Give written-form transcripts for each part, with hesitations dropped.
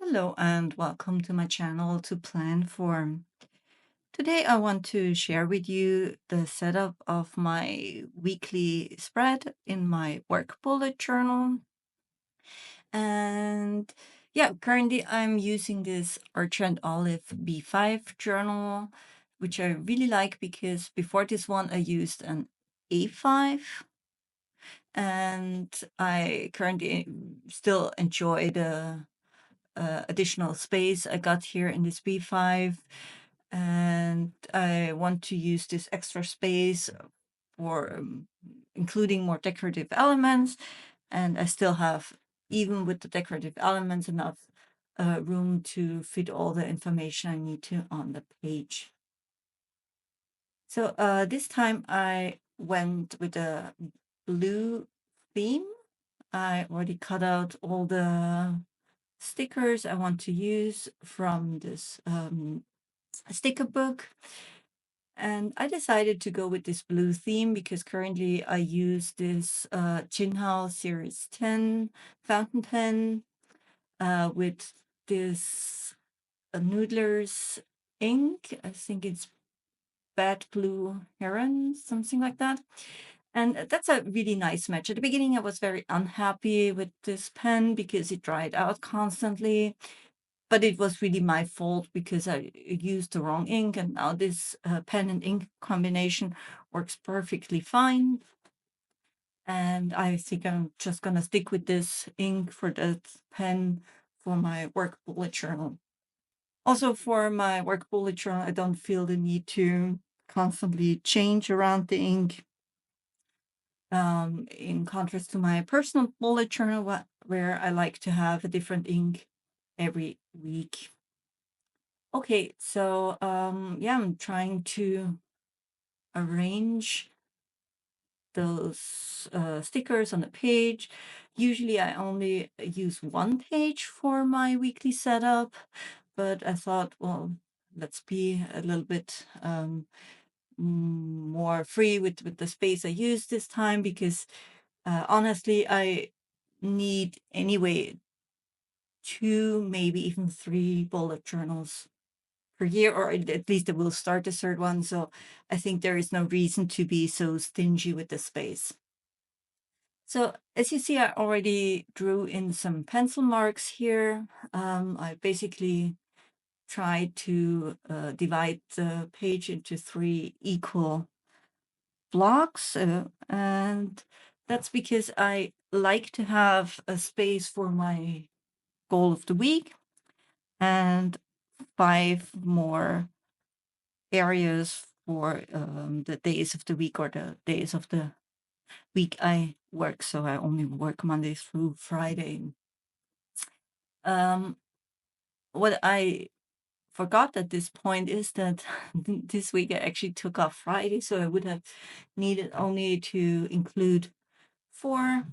Hello and welcome to my channel to plan form. Today I want to share with you the setup of my weekly spread in my work bullet journal. And yeah, currently I'm using this Archer and Olive B5 journal, which I really like because before this one I used an A5, and I currently still enjoy the additional space I got here in this B5. And I want to use this extra space for including more decorative elements. And I still have, even with the decorative elements, enough room to fit all the information I need to on the page. So this time I went with a blue theme. I already cut out all the stickers I want to use from this sticker book. And I decided to go with this blue theme because currently I use this Jinhao Series 10 fountain pen with this Noodler's ink. I think it's Bad Blue Heron, something like that. And that's a really nice match. At the beginning, I was very unhappy with this pen because it dried out constantly. But it was really my fault because I used the wrong ink, and now this pen and ink combination works perfectly fine. And I think I'm just gonna stick with this ink for that pen for my work bullet journal. Also, for my work bullet journal, I don't feel the need to constantly change around the ink. In contrast to my personal bullet journal, where I like to have a different ink every week. Okay, so yeah, I'm trying to arrange those stickers on the page. Usually I only use one page for my weekly setup, but I thought, well, let's be a little bit more free with the space I use this time because honestly, I need anyway two, maybe even three bullet journals per year, or at least I will start the third one. So I think there is no reason to be so stingy with the space. So as you see, I already drew in some pencil marks here. I basically tried to divide the page into three equal blocks. And that's because I like to have a space for my goal of the week and five more areas for the days of the week or the days of the week I work. So I only work Monday through Friday. Um, what I forgot at this point is that this week I actually took off Friday, so I would have needed only to include 4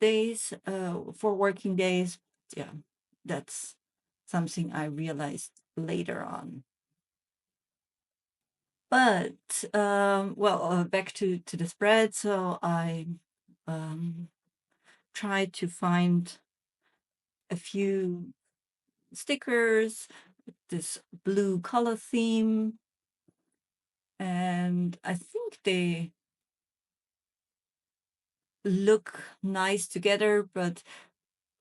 days, 4 working days. Yeah, that's something I realized later on. But well, back to the spread. So I um, tried to find a few stickers with this blue color theme, and I think they look nice together, but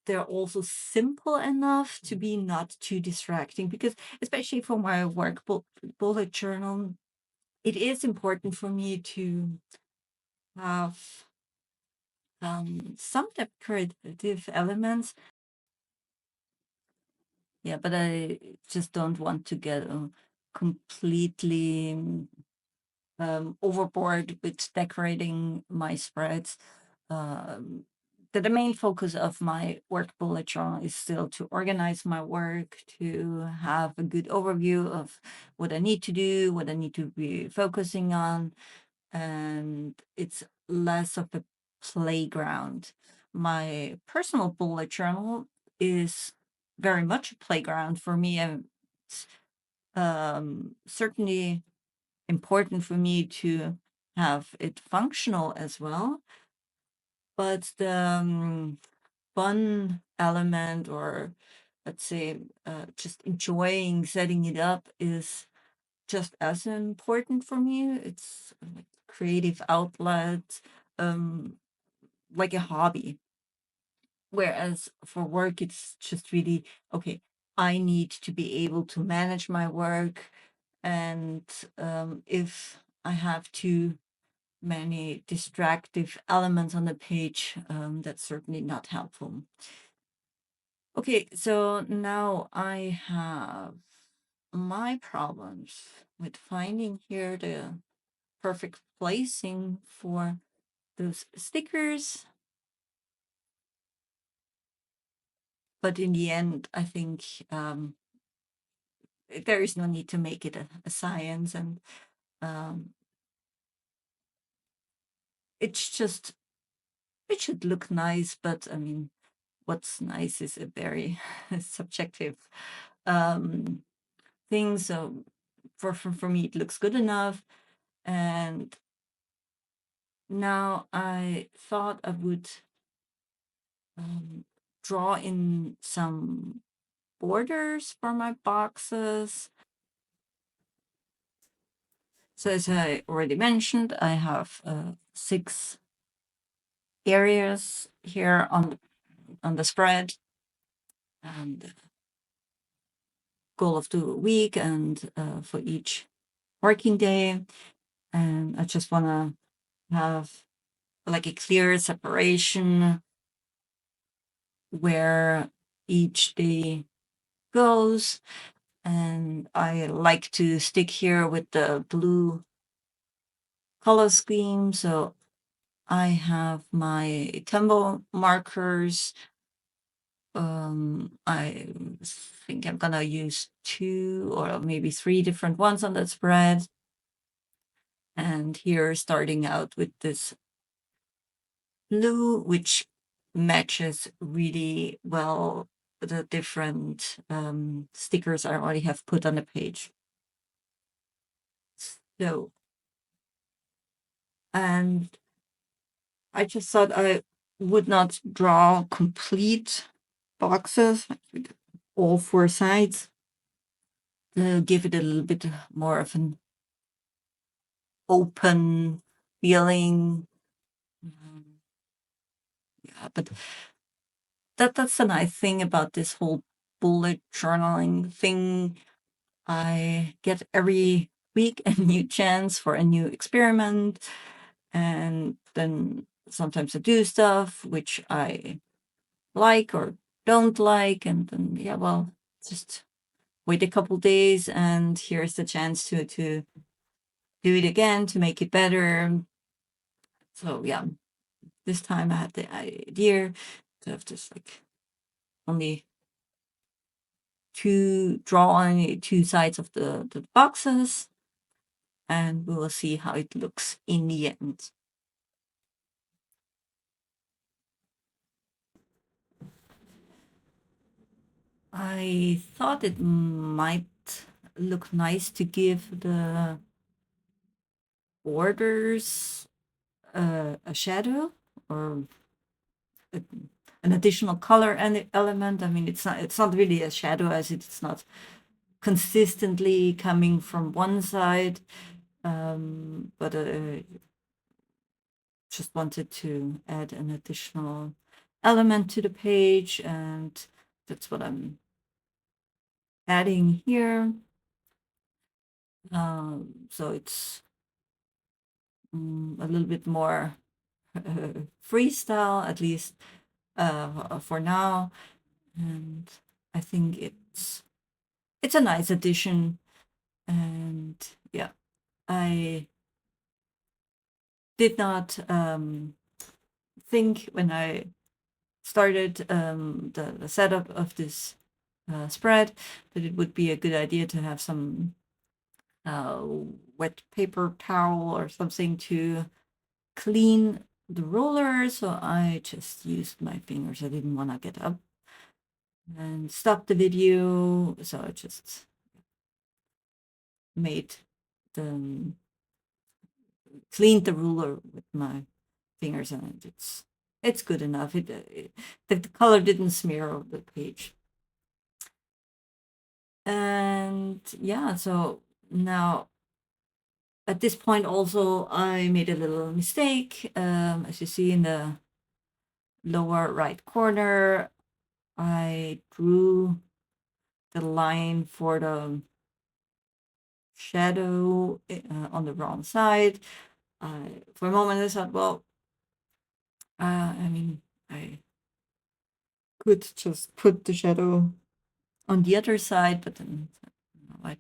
they're also simple enough to be not too distracting because, especially for my work bullet journal, it is important for me to have some decorative elements. Yeah, but I just don't want to get completely overboard with decorating my spreads. Um, the main focus of my work bullet journal is still to organize my work, to have a good overview of what I need to do, what I need to be focusing on, and it's less of a playground. My personal bullet journal is very much a playground for me, and it's certainly important for me to have it functional as well. But the fun element or let's say, just enjoying setting it up is just as important for me. It's like creative outlet, um, like a hobby. Whereas for work, it's just really, okay, I need to be able to manage my work. And if I have too many distractive elements on the page, that's certainly not helpful. Okay, so now I have my problems with finding here the perfect placing for those stickers. But in the end, I think there is no need to make it a science, and um, it's just, it should look nice. But I mean, what's nice is a very subjective um, thing. So for me, it looks good enough. And now I thought I would um, draw in some borders for my boxes. So as I already mentioned, I have 6 areas here on the spread, and goal of the week, and for each working day. And I just want to have like a clear separation where each day goes. And I like to stick here with the blue color scheme. So I have my Tembo markers. I think I'm gonna use 2 or maybe 3 different ones on that spread. And here, starting out with this blue, which matches really well the different stickers I already have put on the page. So, and I just thought I would not draw complete boxes, like all 4 sides, to give it a little bit more of an open feeling. Yeah, but that's a nice thing about this whole bullet journaling thing. I get every week a new chance for a new experiment, and then sometimes I do stuff which I like or don't like, and then yeah, well, just wait a couple days, and here's the chance to do it again to make it better. So yeah, this time I had the idea to have just like only draw on 2 sides of the boxes, and we will see how it looks in the end. I thought it might look nice to give the borders a shadow, or an additional color and element. I mean, it's not really a shadow, as it's not consistently coming from one side, but just wanted to add an additional element to the page, and that's what I'm adding here. So it's a little bit more freestyle, at least for now. And I think it's a nice addition. And yeah, I did not think when I started the setup of this spread that it would be a good idea to have some uh, wet paper towel or something to clean the roller. So I just used my fingers. I didn't want to get up and stop the video, so I just made the cleaned the ruler with my fingers, and it's good enough. The color didn't smear over the page. And yeah, so now at this point also I made a little mistake. As you see in the lower right corner, I drew the line for the shadow on the wrong side. For a moment I thought, well, I mean, I could just put the shadow on the other side, but then like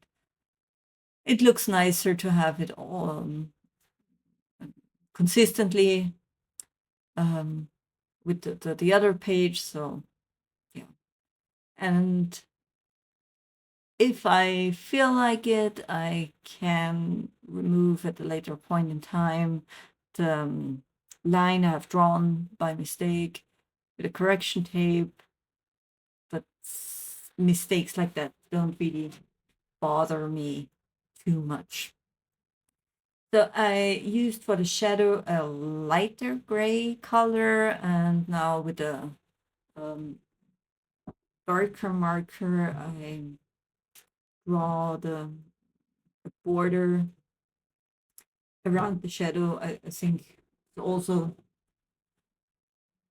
it looks nicer to have it all consistently um, with the other page. So yeah, and if I feel like it, I can remove at a later point in time the line I've drawn by mistake with a correction tape. But mistakes like that don't really bother me too much. So I used for the shadow a lighter gray color, and now with the um, darker marker, I draw the border around the shadow. I think it also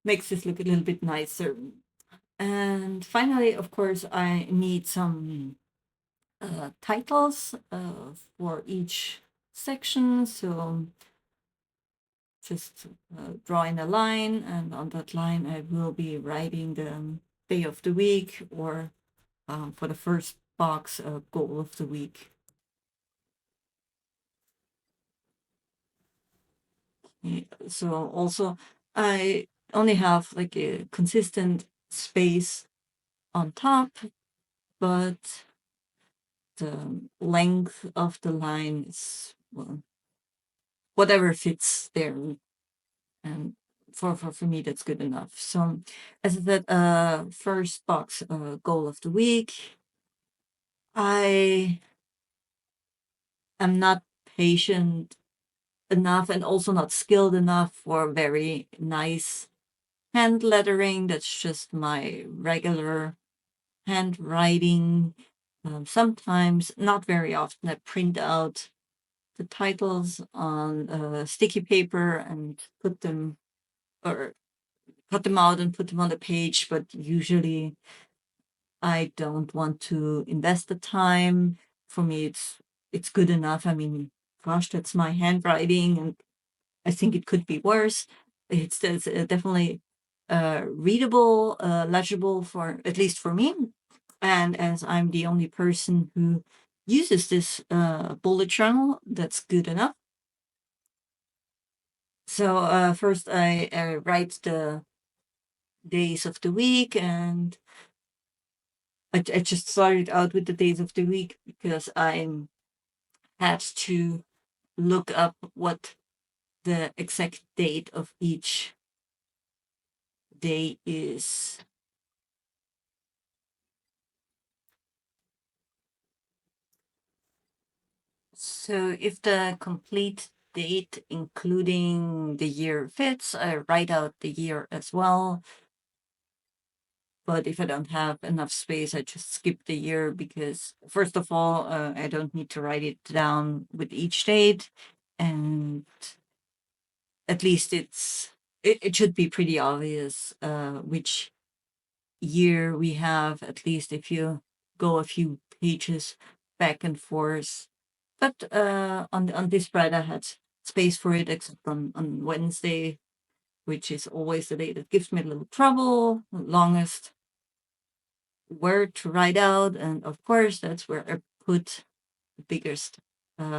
makes this look a little bit nicer. And finally, of course, I need some titles for each section. So just drawing a line, and on that line I will be writing the day of the week, or for the first box, goal of the week. So also I only have like a consistent space on top, but the length of the line is, well, whatever fits there, and for me that's good enough. So as I said, first box, goal of the week. I am not patient enough and also not skilled enough for very nice hand lettering. That's just my regular handwriting. Sometimes, not very often, I print out the titles on sticky paper and put them, or cut them out and put them on the page, but usually I don't want to invest the time. For me, it's good enough. I mean, gosh, that's my handwriting, and I think it could be worse. It's definitely readable, legible, for at least for me. And as I'm the only person who uses this bullet journal, that's good enough. So first I write the days of the week, and I just started out with the days of the week because I had to look up what the exact date of each day is. So if the complete date, including the year, fits, I write out the year as well. But if I don't have enough space, I just skip the year because, first of all, I don't need to write it down with each date. And at least it should be pretty obvious which year we have, at least if you go a few pages back and forth. But on this spread, I had space for it, except on Wednesday, which is always the day that gives me a little trouble, the longest word to write out, and of course that's where I put the biggest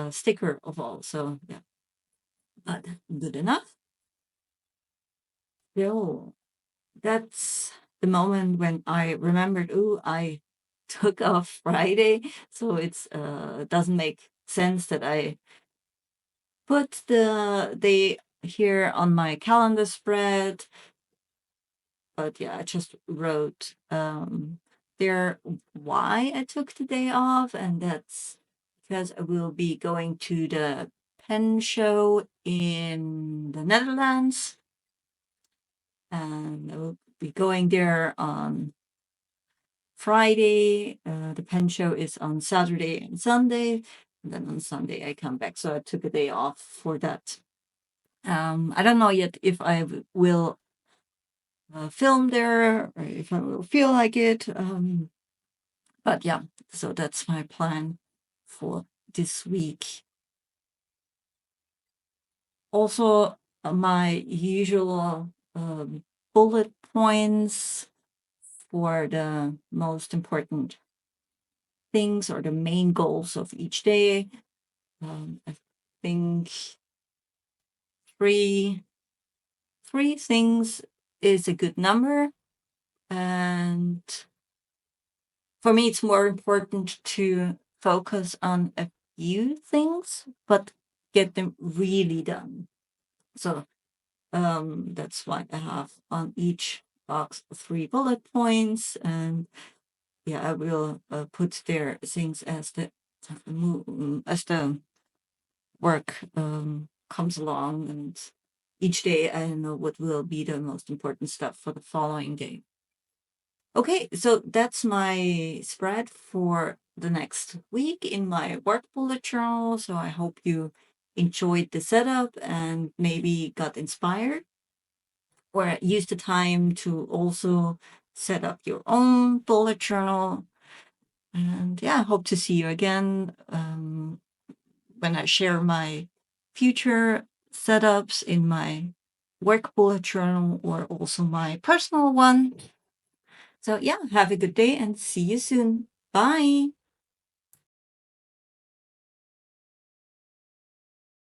sticker of all. So yeah, but good enough. So that's the moment when I remembered, oh, I took off Friday, so it doesn't make sense that I put the day here on my calendar spread. But yeah, I just wrote there why I took the day off, and that's because I will be going to the pen show in the Netherlands, and I will be going there on Friday. The pen show is on Saturday and Sunday. And then on Sunday I come back. So I took a day off for that. I don't know yet if I will film there or if I will feel like it. But yeah, so that's my plan for this week. Also, my usual bullet points for the most important things or the main goals of each day. I think three things is a good number, and for me, it's more important to focus on a few things, but get them really done. So that's why I have on each box 3 bullet points, and yeah, I will put there things as the work comes along, and each day I know what will be the most important stuff for the following day. Okay, so that's my spread for the next week in my work bullet journal. So I hope you enjoyed the setup and maybe got inspired or use the time to also set up your own bullet journal. And yeah, hope to see you again when I share my future setups in my work bullet journal or also my personal one. So yeah, have a good day and see you soon. Bye.